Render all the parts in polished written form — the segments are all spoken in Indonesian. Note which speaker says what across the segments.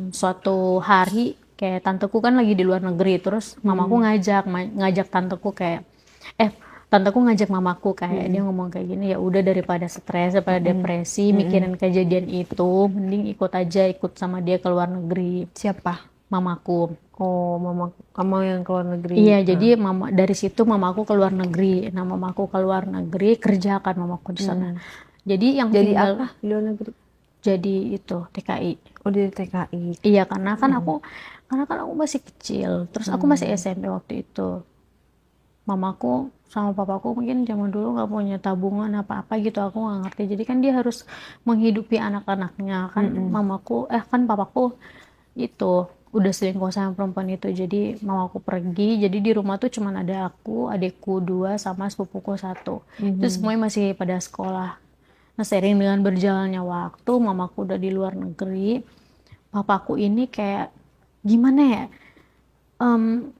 Speaker 1: suatu hari kayak tanteku kan lagi di luar negeri, terus mamaku ngajak tanteku kayak tanteku ngajak mamaku kayak dia ngomong kayak gini, ya udah daripada stres, daripada depresi mikirin kejadian itu, mending ikut sama dia ke luar negeri.
Speaker 2: Siapa?
Speaker 1: Mamaku.
Speaker 2: Oh, mama kamu yang ke luar negeri.
Speaker 1: Iya, jadi dari situ mamaku ke luar negeri. Nah, mamaku ke luar negeri kerja kan mamaku di sana. Jadi yang
Speaker 2: Jadi
Speaker 1: tinggal
Speaker 2: apa di luar negeri?
Speaker 1: jadi itu TKI.
Speaker 2: Oh, di TKI.
Speaker 1: Iya, karena kan aku masih kecil. Terus aku masih SMP waktu itu. Mamaku sama papaku mungkin zaman dulu nggak punya tabungan apa-apa gitu, aku nggak ngerti. Jadi kan dia harus menghidupi anak-anaknya kan. Kan papaku itu udah selingkuh sama perempuan itu, jadi mamaku pergi, jadi di rumah tuh cuman ada aku, adikku 2 sama sepupuku 1. Itu semuanya masih pada sekolah. Nah, seiring dengan berjalannya waktu, mamaku udah di luar negeri, papaku ini kayak gimana ya, em,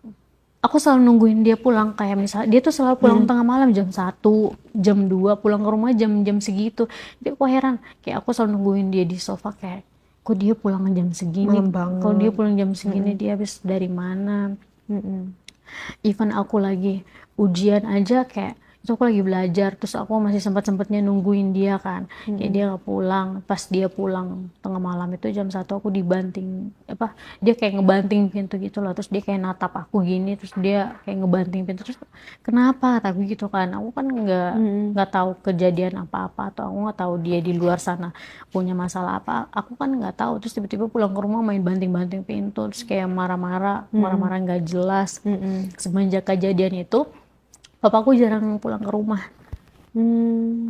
Speaker 1: aku selalu nungguin dia pulang, kayak misalnya dia tuh selalu pulang tengah malam jam 1, jam 2, pulang ke rumah jam-jam segitu. Jadi aku heran, kayak aku selalu nungguin dia di sofa kayak, kok dia pulang jam segini,
Speaker 2: Malam
Speaker 1: kalau dia
Speaker 2: banget.
Speaker 1: pulang jam segini dia habis dari mana. Even aku lagi ujian aja kayak itu, aku lagi belajar terus aku masih sempat-sempatnya nungguin dia kan, kayak dia nggak pulang. Pas dia pulang tengah malam itu jam 1, aku dibanting dia kayak ngebanting pintu gitu loh, terus dia kayak natap aku gini, terus dia kayak ngebanting pintu, terus kenapa tapi gitu kan, aku kan nggak tahu kejadian apa-apa, atau aku nggak tahu dia di luar sana punya masalah apa, aku kan nggak tahu. Terus tiba-tiba pulang ke rumah main banting-banting pintu, terus kayak marah-marah nggak jelas. Semenjak kejadian itu papaku jarang pulang ke rumah,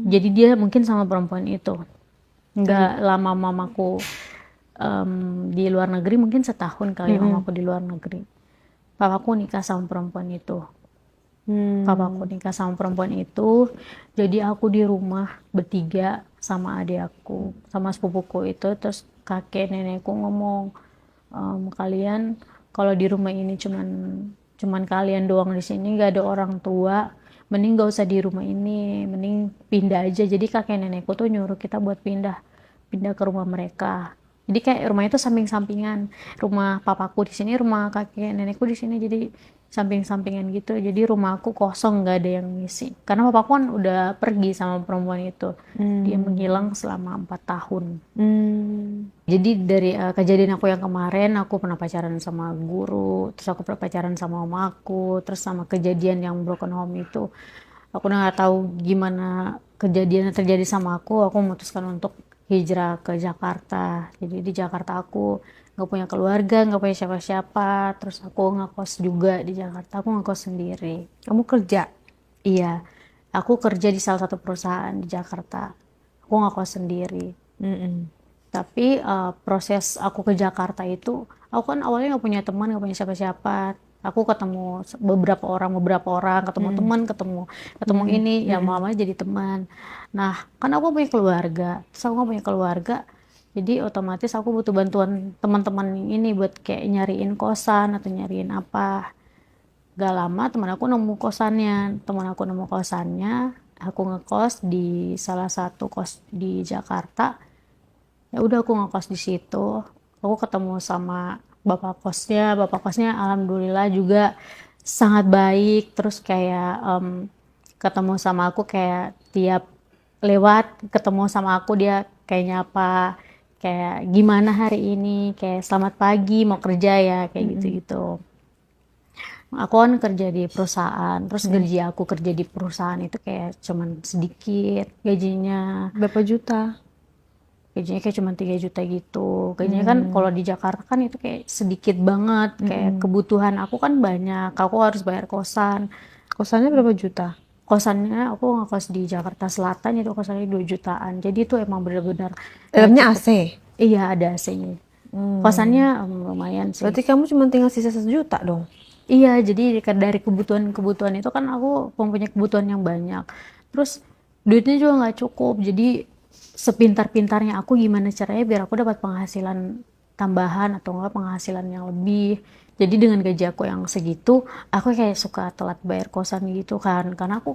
Speaker 1: jadi dia mungkin sama perempuan itu. Nggak lama mamaku di luar negeri, mungkin setahun kali mamaku di luar negeri, papaku nikah sama perempuan itu. Papaku nikah sama perempuan itu, jadi aku di rumah bertiga sama adik aku sama sepupuku itu. Terus kakek nenekku ngomong, kalian kalau di rumah ini cuman kalian doang di sini, nggak ada orang tua, mending gak usah di rumah ini, mending pindah aja. Jadi kakek nenekku tuh nyuruh kita buat pindah pindah ke rumah mereka. Jadi kayak rumah itu samping-sampingan, rumah papaku di sini, rumah kakek nenekku di sini, jadi samping-sampingan gitu. Jadi rumahku kosong, nggak ada yang ngisi karena papaku kan udah pergi sama perempuan itu. Dia menghilang selama 4 tahun. Jadi dari kejadian aku yang kemarin, aku pernah pacaran sama guru, terus aku pernah pacaran sama mamaku, terus sama kejadian yang broken home itu, aku udah nggak tahu gimana kejadian yang terjadi sama aku memutuskan untuk hijrah ke Jakarta. Jadi di Jakarta aku nggak punya keluarga, nggak punya siapa-siapa, terus aku ngekos juga di Jakarta, aku ngekos sendiri.
Speaker 2: Kamu kerja?
Speaker 1: Iya, aku kerja di salah satu perusahaan di Jakarta, aku ngekos sendiri. Tapi proses aku ke Jakarta itu, aku kan awalnya nggak punya teman, nggak punya siapa-siapa. Aku ketemu beberapa orang, ketemu teman, ketemu ini, ya lama jadi teman. Nah, kan aku punya keluarga, terus aku nggak punya keluarga, jadi otomatis aku butuh bantuan teman-teman ini buat kayak nyariin kosan atau nyariin apa. Gak lama teman aku nemu kosannya, aku ngekos di salah satu kos di Jakarta. Ya udah aku ngekos di situ, aku ketemu sama bapak kosnya alhamdulillah juga sangat baik. Terus kayak ketemu sama aku, kayak tiap lewat ketemu sama aku dia kayak nyapa, kayak gimana hari ini, kayak selamat pagi mau kerja ya, kayak gitu-gitu. Aku kan kerja di perusahaan, terus gaji aku kerja di perusahaan itu kayak cuman sedikit gajinya.
Speaker 2: Berapa juta?
Speaker 1: Gajinya kayak cuma 3 juta gitu. Gajinya kan kalau di Jakarta kan itu kayak sedikit banget. Kayak kebutuhan aku kan banyak. Aku harus bayar kosan.
Speaker 2: Kosannya berapa juta?
Speaker 1: Kosannya aku ngekos di Jakarta Selatan, itu kosannya 2 jutaan. Jadi itu emang benar-benar nggak
Speaker 2: Dalamnya
Speaker 1: cukup.
Speaker 2: AC.
Speaker 1: Iya, ada AC-nya. Kosannya lumayan sih.
Speaker 2: Berarti kamu cuma tinggal sisa 1 juta dong?
Speaker 1: Iya, jadi dari kebutuhan-kebutuhan itu kan aku mempunyai kebutuhan yang banyak. Terus duitnya juga nggak cukup. Jadi sepintar-pintarnya aku gimana caranya biar aku dapat penghasilan tambahan atau enggak penghasilan yang lebih. Jadi dengan gaji aku yang segitu, aku kayak suka telat bayar kosan gitu kan. Karena aku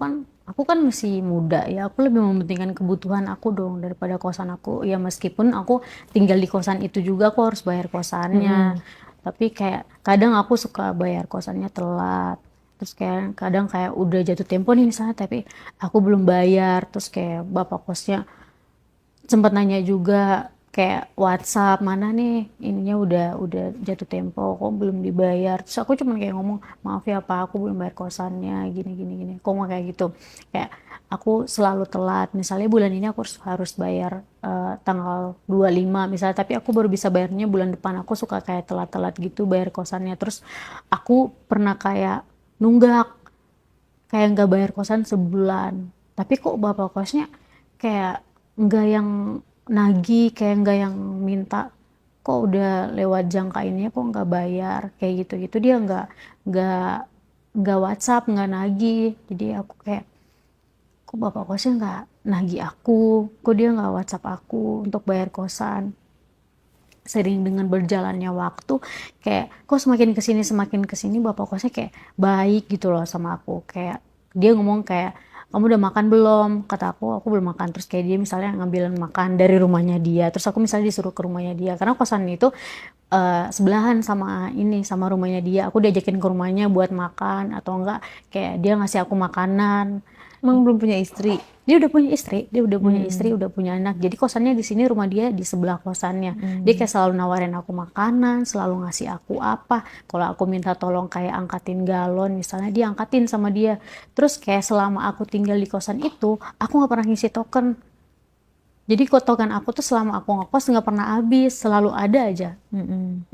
Speaker 1: kan masih muda ya. Aku lebih mementingkan kebutuhan aku dong daripada kosan aku. Ya meskipun aku tinggal di kosan itu juga aku harus bayar kosannya. Tapi kayak kadang aku suka bayar kosannya telat. Terus kayak kadang kayak udah jatuh tempo nih misalnya, tapi aku belum bayar. Terus kayak bapak kosnya sempat nanya juga kayak WhatsApp, mana nih ininya udah jatuh tempo kok belum dibayar. Terus aku cuma kayak ngomong, maaf ya Pak, aku belum bayar kosannya gini gini gini. Kok mau kayak gitu, kayak aku selalu telat. Misalnya bulan ini aku harus bayar tanggal 25 misalnya, tapi aku baru bisa bayarnya bulan depan. Aku suka kayak telat-telat gitu bayar kosannya. Terus aku pernah kayak nunggak, kayak nggak bayar kosan sebulan, tapi kok bapak kosnya kayak nggak yang nagih, kayak nggak yang minta, kok udah lewat jangka ini kok nggak bayar, kayak gitu-gitu. Dia nggak nggak WhatsApp, nggak nagih. Jadi aku kayak, kok bapak kosnya nggak nagih aku, kok dia nggak WhatsApp aku untuk bayar kosan. Sering dengan berjalannya waktu, kayak kok semakin kesini bapak kosnya kayak baik gitu loh sama aku. Kayak dia ngomong kayak, kamu udah makan belum, kata aku belum makan. Terus kayak dia misalnya ngambilin makan dari rumahnya dia, terus aku misalnya disuruh ke rumahnya dia karena kosan itu sebelahan sama rumahnya dia. Aku diajakin ke rumahnya buat makan atau enggak kayak dia ngasih aku makanan.
Speaker 2: Emang belum punya istri?
Speaker 1: Dia udah punya istri, udah punya anak. Jadi kosannya di sini, rumah dia di sebelah kosannya. Dia kayak selalu nawarin aku makanan, selalu ngasih aku apa. Kalau aku minta tolong kayak angkatin galon, misalnya dia angkatin sama dia. Terus kayak selama aku tinggal di kosan itu, aku nggak pernah ngisi token. Jadi token aku tuh selama aku ngekos nggak pernah habis, selalu ada aja.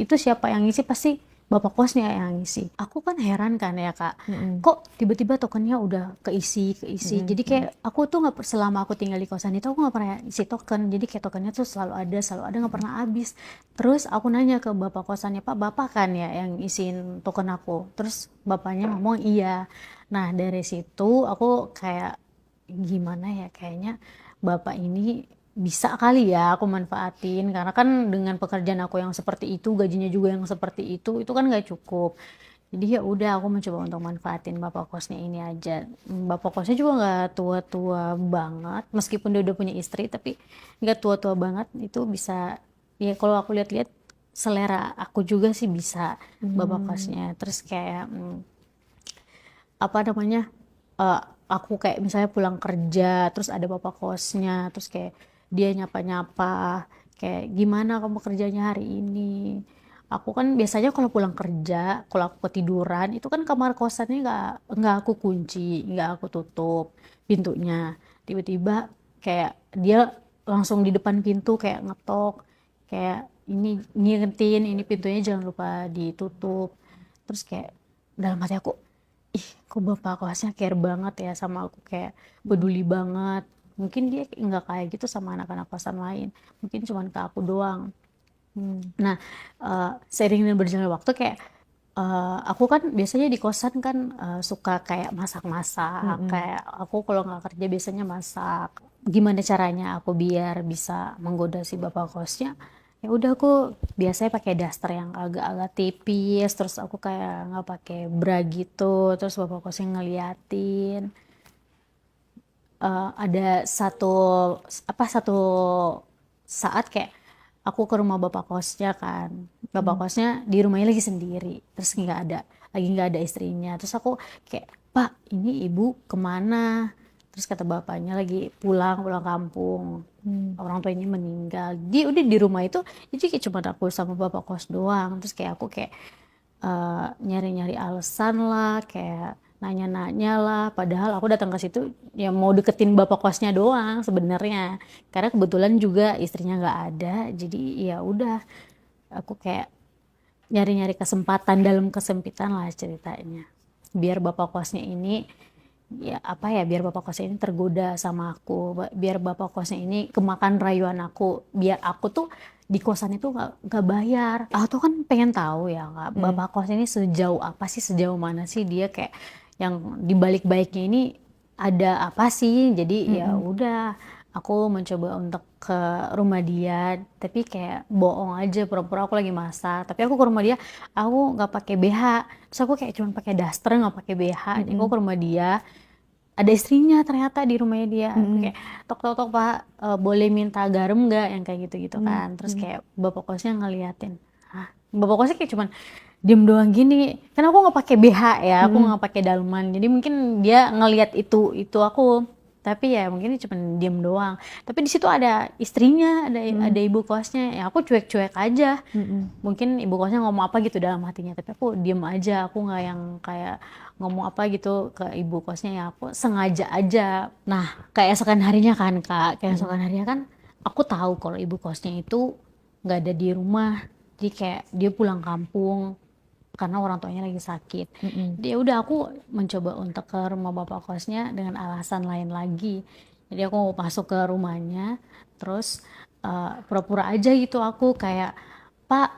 Speaker 1: Itu siapa yang ngisi pasti bapak kosnya yang ngisi. Aku kan heran kan ya Kak, kok tiba-tiba tokennya udah keisi. Jadi kayak aku tuh nggak, selama aku tinggal di kosan itu aku nggak pernah isi token. Jadi kayak tokennya tuh selalu ada nggak pernah habis. Terus aku nanya ke bapak kosannya, Pak, bapak kan ya yang isiin token aku. Terus bapaknya ngomong iya. Nah dari situ aku kayak, gimana ya, kayaknya bapak ini bisa kali ya aku manfaatin, karena kan dengan pekerjaan aku yang seperti itu, gajinya juga yang seperti itu kan nggak cukup. Jadi ya udah aku mencoba untuk manfaatin bapak kosnya ini aja. Bapak kosnya juga nggak tua-tua banget, meskipun dia udah punya istri, tapi nggak tua-tua banget. Itu bisa, ya kalau aku lihat-lihat selera aku juga sih bisa bapak kosnya. Terus kayak apa namanya, eh, aku kayak misalnya pulang kerja terus ada bapak kosnya, terus kayak dia nyapa-nyapa kayak, gimana kamu kerjanya hari ini. Aku kan biasanya kalau pulang kerja, kalau aku ketiduran itu kan kamar kosannya nggak aku kunci, nggak aku tutup pintunya. Tiba-tiba kayak dia langsung di depan pintu kayak ngetok, kayak ini ngingetin, ini pintunya jangan lupa ditutup. Terus kayak dalam hati aku, ih kok bapak kelasnya care banget ya sama aku, kayak peduli banget. Mungkin dia nggak kayak gitu sama anak-anak kosan lain, mungkin cuman ke aku doang. Nah seiring dengan berjalannya waktu kayak aku kan biasanya di kosan kan suka kayak masak-masak. Kayak aku kalau nggak kerja biasanya masak. Gimana caranya aku biar bisa menggoda si bapak kosnya, ya udah aku biasanya pakai daster yang agak-agak tipis, terus aku kayak nggak pakai bra gitu, terus bapak kosnya ngeliatin. Ada satu saat kayak aku ke rumah bapak kosnya kan, bapak kosnya di rumahnya lagi sendiri, terus nggak ada istrinya. Terus aku kayak, Pak, ini ibu kemana? Terus kata bapaknya lagi pulang kampung, orang tuanya meninggal. Dia udah di rumah itu, jadi kayak cuma aku sama bapak kos doang. Terus kayak aku kayak nyari-nyari alasan lah, kayak nanya-nanya lah. Padahal aku datang ke situ ya mau deketin bapak kosnya doang sebenarnya. Karena kebetulan juga istrinya nggak ada. Jadi ya udah, aku kayak nyari-nyari kesempatan dalam kesempitan lah ceritanya. Biar bapak kosnya ini, ya apa ya, biar bapak kosnya ini tergoda sama aku, biar bapak kosnya ini kemakan rayuan aku, biar aku tuh di kosan itu nggak bayar. Aku tuh kan pengen tahu ya Kak, bapak kos ini sejauh apa sih, sejauh mana sih dia, kayak yang di balik-baliknya ini ada apa sih. Jadi ya udah, aku mencoba untuk ke rumah dia, tapi kayak bohong aja, pura-pura aku lagi masak. Tapi aku ke rumah dia, aku nggak pakai BH. Terus aku kayak cuma pakai daster, nggak pakai BH. Jadi aku ke rumah dia, ada istrinya ternyata di rumahnya dia. Aku kayak tok tok tok Pak, boleh minta garam nggak, yang kayak gitu-gitu kan. Terus kayak bapak kosnya ngeliatin. Hah? Bapak kosnya kayak cuman diem doang gini. Kan aku nggak pakai BH ya, aku nggak pakai daleman. Jadi mungkin dia ngeliat itu aku. Tapi ya mungkin dia cuma diem doang. Tapi di situ ada istrinya, ada ibu kosnya. Ya aku cuek-cuek aja. Mungkin ibu kosnya ngomong apa gitu dalam hatinya, tapi aku diem aja. Aku nggak yang kayak ngomong apa gitu ke ibu kosnya, ya aku sengaja aja. Nah, keesokan harinya kan Kak, keesokan harinya kan aku tahu kalau ibu kosnya itu nggak ada di rumah. Jadi kayak dia pulang kampung karena orang tuanya lagi sakit. Jadi ya udah aku mencoba untuk ke rumah bapak kosnya dengan alasan lain lagi. Jadi aku masuk ke rumahnya, terus pura-pura aja gitu aku kayak, Pak,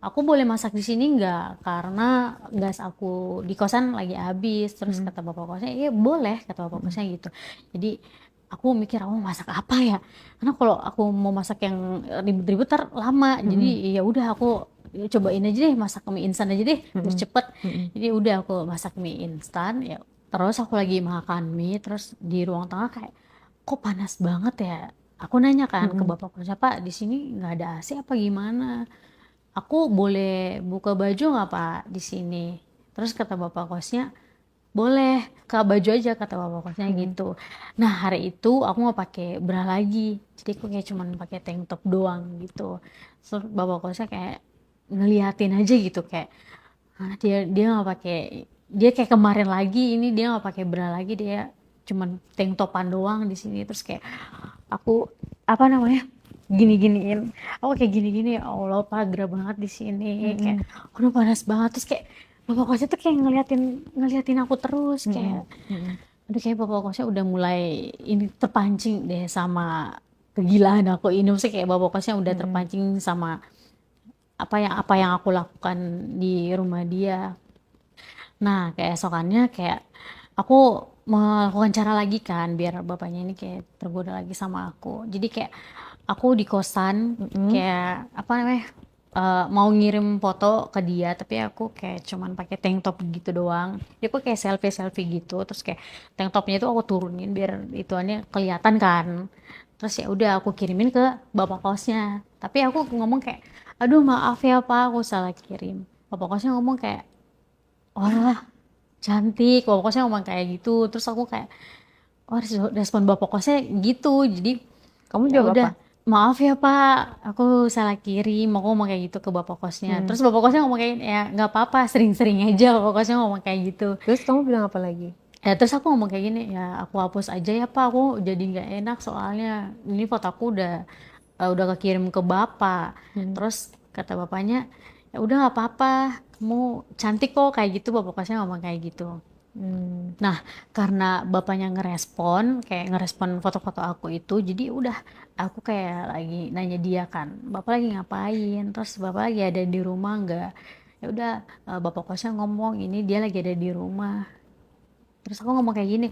Speaker 1: aku boleh masak di sini nggak? Karena gas aku di kosan lagi habis. Terus kata bapak kosnya, iya boleh, kata bapak kosnya gitu. Jadi aku mikir aku masak apa ya? Karena kalau aku mau masak yang ribet-ribet lama. Jadi ya udah aku cobain aja deh, masak mie instan aja deh, biar cepet. Jadi udah aku masak mie instan ya. Terus aku lagi makan mie, terus di ruang tengah kayak kok panas banget ya. Aku nanya kan ke bapak kosnya, Pak di sini nggak ada AC apa gimana? Aku boleh buka baju nggak Pak di sini? Terus kata bapak kosnya, boleh, buka baju aja, kata bapak kosnya gitu. Nah hari itu aku nggak pakai bra lagi, jadi aku kayak cuman pakai tank top doang gitu. Terus bapak kosnya kayak ngeliatin aja gitu kayak, "Hah, dia nggak pakai, dia kayak kemarin lagi ini dia nggak pakai bra lagi, dia cuman tank topan doang di sini." Terus kayak aku apa namanya gini-giniin, aku kayak gini-gini, ya Allah Pak gerah banget di sini, kayak udah panas banget. Terus kayak bapak kosnya tuh kayak ngeliatin ngeliatin aku terus kayak, aduh kayak bapak kosnya udah mulai ini terpancing deh sama kegilaan aku ini. Maksudnya kayak bapak kosnya udah terpancing sama apa yang aku lakukan di rumah dia. Nah, keesokannya kayak aku melakukan cara lagi kan biar bapaknya ini kayak tergoda lagi sama aku. Jadi kayak aku di kosan kayak apa namanya, mau ngirim foto ke dia, tapi aku kayak cuman pakai tank top gitu doang. Jadi aku kayak selfie gitu, terus kayak tank topnya itu aku turunin biar ituannya kelihatan kan. Terus ya udah aku kirimin ke bapak kosnya. Tapi aku ngomong kayak, aduh maaf ya Pak, aku salah kirim. Bapak kosnya ngomong kayak, wah cantik, bapak kosnya ngomong kayak gitu. Terus aku kayak, oh respon bapak kosnya gitu. Jadi
Speaker 2: Kamu
Speaker 1: ya
Speaker 2: jawab
Speaker 1: udah,
Speaker 2: apa?
Speaker 1: maaf ya Pak, aku salah kirim. Aku ngomong kayak gitu ke bapak kosnya. Terus bapak kosnya ngomong kayak, ya nggak apa-apa, sering-sering aja. Bapak kosnya ngomong kayak gitu.
Speaker 2: Terus kamu bilang apa lagi?
Speaker 1: Ya terus aku ngomong kayak gini, ya aku hapus aja ya Pak, aku jadi nggak enak soalnya ini foto aku udah kekirim ke bapak. Terus kata bapaknya, ya udah nggak apa-apa, kamu cantik kok kayak gitu. Bapak kosnya ngomong kayak gitu. Nah, karena bapaknya kayak ngerespon foto-foto aku itu, jadi udah aku kayak lagi nanya dia kan, bapak lagi ngapain? Terus bapak lagi ada di rumah nggak? Ya udah, bapak kosnya ngomong ini dia lagi ada di rumah. Terus aku ngomong kayak gini,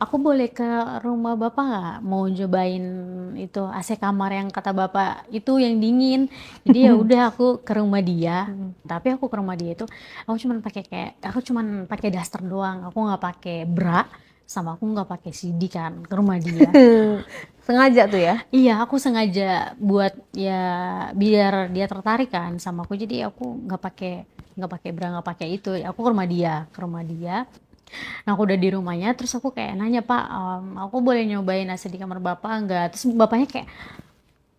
Speaker 1: aku boleh ke rumah bapak nggak? Mau cobain itu AC kamar yang kata bapak itu yang dingin. Jadi ya udah aku ke rumah dia. Tapi aku ke rumah dia itu, aku cuman pakai daster doang. Aku nggak pakai bra, sama aku nggak pakai CD kan ke rumah dia.
Speaker 2: Sengaja tuh ya?
Speaker 1: Iya, aku sengaja buat ya biar dia tertarik kan sama aku. Jadi aku nggak pakai bra, nggak pakai itu. Aku ke rumah dia. Nah aku udah di rumahnya, terus aku kayak nanya, Pak, aku boleh nyobain AC di kamar bapak nggak? Terus bapaknya kayak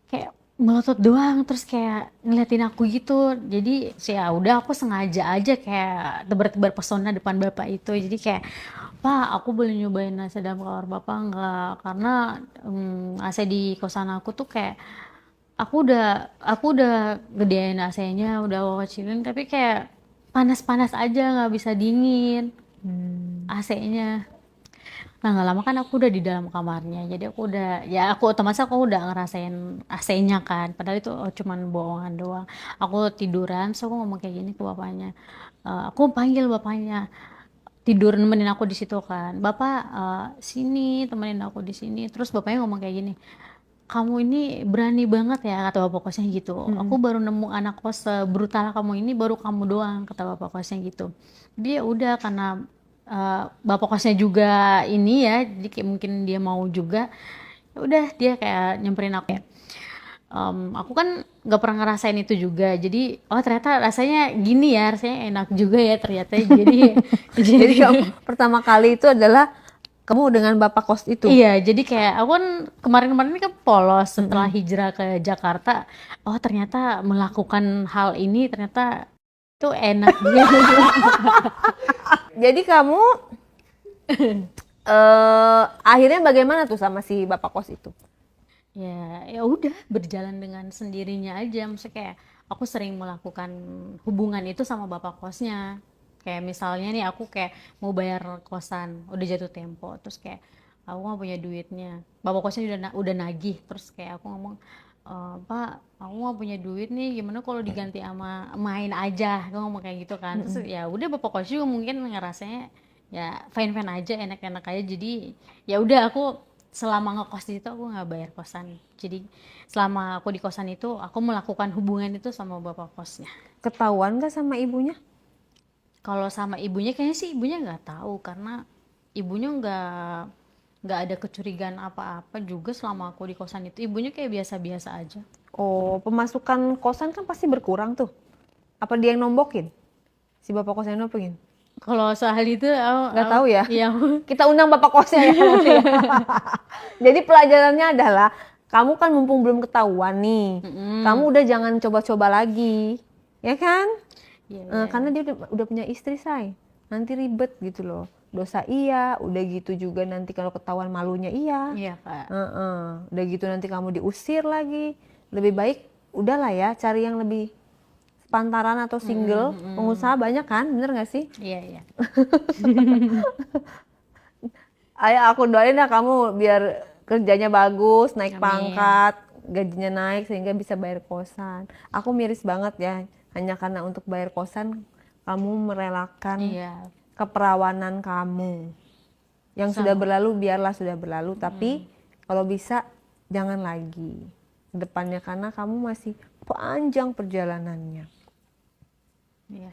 Speaker 1: kayak melotot doang, terus kayak ngeliatin aku gitu. Jadi ya udah aku sengaja aja kayak tebar-tebar pesona depan bapak itu. Jadi kayak, Pak, aku boleh nyobain AC dalam kamar bapak nggak? Karena AC di kosan aku tuh kayak aku udah gedein AC-nya, udah aku kecilin, tapi kayak panas-panas aja, nggak bisa dingin AC-nya. Nah nggak lama kan aku udah di dalam kamarnya, jadi aku otomatis aku udah ngerasain AC-nya kan, padahal itu cuman bohongan doang. Aku tiduran, so aku ngomong kayak gini ke bapaknya. Aku panggil bapaknya, tidur nemenin aku di situ kan. Bapak sini temenin aku di sini. Terus bapaknya ngomong kayak gini, kamu ini berani banget ya, kata bapak kosnya gitu. Aku baru nemu anak kos sebrutal kamu ini, baru kamu doang, kata bapak kosnya gitu. Dia udah karena bapak kosnya juga ini ya, jadi kayak mungkin dia mau juga. Ya udah dia kayak nyamperin aku ya. Aku kan nggak pernah ngerasain itu juga, jadi oh ternyata rasanya gini ya, rasanya enak juga ya ternyata. Jadi
Speaker 2: Jadi kamu pertama kali itu adalah kamu dengan bapak kos itu.
Speaker 1: iya, jadi kayak aku kan kemarin-kemarin ini kan polos setelah hijrah ke Jakarta. Oh ternyata melakukan hal ini ternyata itu enak juga.
Speaker 2: Jadi kamu akhirnya bagaimana tuh sama si bapak kos itu?
Speaker 1: Ya udah berjalan dengan sendirinya aja. Maksudnya kayak aku sering melakukan hubungan itu sama bapak kosnya. Kayak misalnya nih aku kayak mau bayar kosan, udah jatuh tempo, terus kayak aku nggak punya duitnya. Bapak kosnya udah nagih, terus kayak aku ngomong, Pak, aku nggak punya duit nih, gimana kalau diganti sama main aja? Aku ngomong kayak gitu kan. Terus ya udah bapak kos juga mungkin ngerasanya ya fine fine aja, enak-enak aja. Jadi ya udah aku selama ngekos di situ aku nggak bayar kosan. Jadi selama aku di kosan itu aku melakukan hubungan itu sama bapak kosnya.
Speaker 2: Ketahuan gak sama ibunya?
Speaker 1: Kalau sama ibunya kayaknya sih ibunya nggak tahu, karena ibunya nggak ada kecurigaan apa-apa juga selama aku di kosan itu. Ibunya kayak biasa-biasa aja.
Speaker 2: Oh, pemasukan kosan kan pasti berkurang tuh. Apa dia yang nombokin? Si bapak kos yang nombokin?
Speaker 1: Kalau soal itu
Speaker 2: Nggak tahu ya.
Speaker 1: iya.
Speaker 2: Kita undang bapak kosnya ya nanti ya. Jadi pelajarannya adalah kamu kan mumpung belum ketahuan nih, kamu udah jangan coba-coba lagi, ya kan?
Speaker 1: Iya.
Speaker 2: Karena dia udah punya istri, say. Nanti ribet gitu loh. Dosa iya, udah gitu juga nanti kalau ketahuan malunya iya.
Speaker 1: Iya Kak.
Speaker 2: Udah gitu nanti kamu diusir lagi. Lebih baik udahlah ya, cari yang lebih sepantaran atau single. Pengusaha banyak kan, bener nggak sih?
Speaker 1: Iya iya.
Speaker 2: Ayo aku doain ya kamu biar kerjanya bagus, naik
Speaker 1: Amin.
Speaker 2: pangkat, gajinya naik sehingga bisa bayar kosan. Aku miris banget ya, hanya karena untuk bayar kosan kamu merelakan
Speaker 1: Iya.
Speaker 2: keperawanan kamu. Yang sudah berlalu biarlah sudah berlalu, tapi kalau bisa jangan lagi ke depannya karena kamu masih panjang perjalanannya.